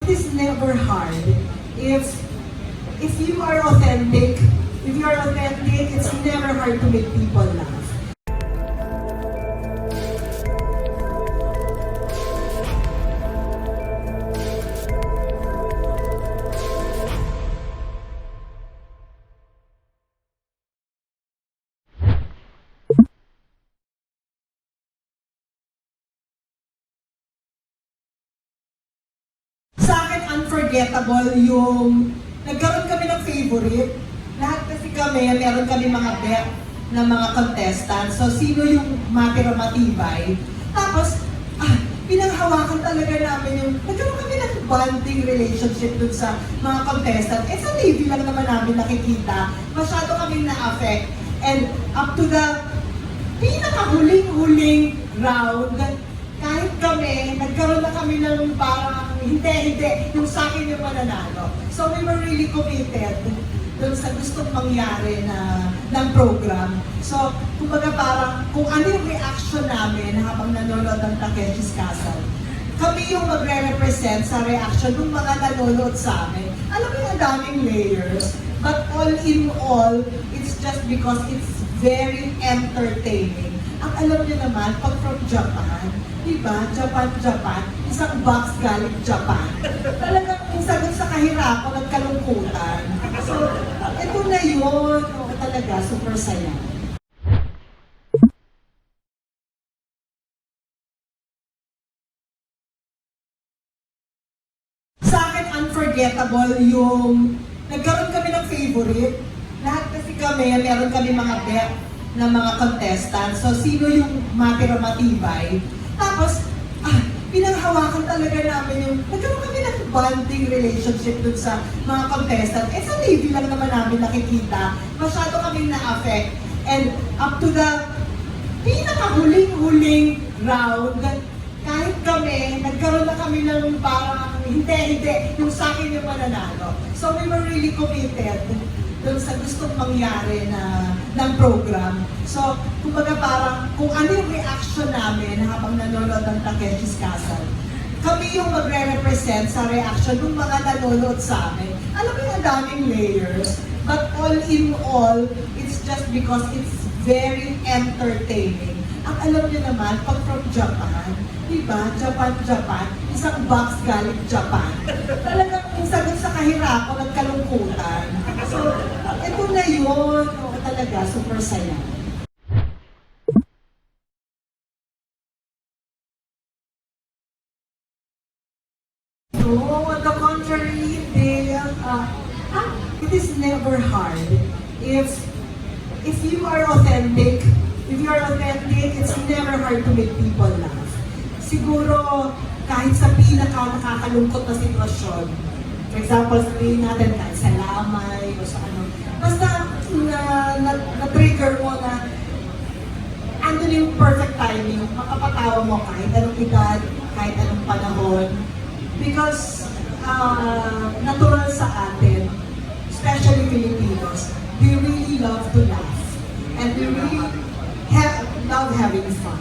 It is never hard if you are authentic. If you are authentic, it's never hard to make people laugh. Sa akin, unforgettable yung nagkaroon kami ng favorite. Lahat kasi kami, meron kami mga bet na mga contestants. So, sino yung matira matibay? Tapos, pinanghawakan talaga namin yung, nagkaroon kami ng bonding relationship dun sa mga contestants. Sa TV lang naman namin nakikita. Masyado kaming na-affect. And up to the pinakahuling-huling round, kahit kami, nagkaroon na kami ng parang, hindi, yung sa akin yung mananalo. So we were really committed dun sa gustong mangyari ng program. So, kumbaga parang, kung ano yung reaction namin habang nanonood ng Takeshi's Castle, kami yung magre-represent sa reaction ng mga nanonood sa amin. Alam mo yung daming layers, but all in all, it's just because it's very entertaining. Ang alam niyo naman, pag from Japan, diba? Japan, isang box galing Japan. Talagang yung sagot sa kahirapan at kalungkutan. So, ito na yun. Oo, talaga, super saya. Sa akin, unforgettable yung nagkaroon kami ng favorite. Lahat kasi kami, meron kami mga bet ng mga contestants. So, sino yung matira matibay? Tapos, pinanghawakan talaga namin yung, nagkaroon kami ng bonding relationship dun sa mga contestants. Sa TV lang naman namin nakikita. Masyado kaming na-affect. And up to the pinakahuling-huling round, kahit kami, nagkaroon na kami ng parang, hindi, yung sa akin yung mananalo. So we were really committed dun sa gustong mangyari ng program. So, kumbaga parang, kung ano yung reaction namin habang nanonood ng Takeshi's Castle, kami yung magre-represent sa reaction ng mga nanonood sa amin. Alam mo yung daming layers, but all in all, it's just because it's very entertaining. Ang alam niyo naman, pag from Japan, diba? Japan, isang box galing Japan. Talagang yung sagot sa kahirapan at kalungkutan. So, ito na yun. Oo, talaga, super saya. No, on the contrary, it is never hard if you are authentic. If you are authentic, it's never hard to make people laugh. Siguro, kahit sa pinaka-nakakalungkot na sitwasyon, for example, sabihin natin kahit sa lamay o sa ano, basta na-trigger mo na andun yung perfect timing, makapatawa mo kahit anong edad, kahit anong panahon. Because natural sa atin, especially Filipinos, we really love to laugh. And we really love having fun.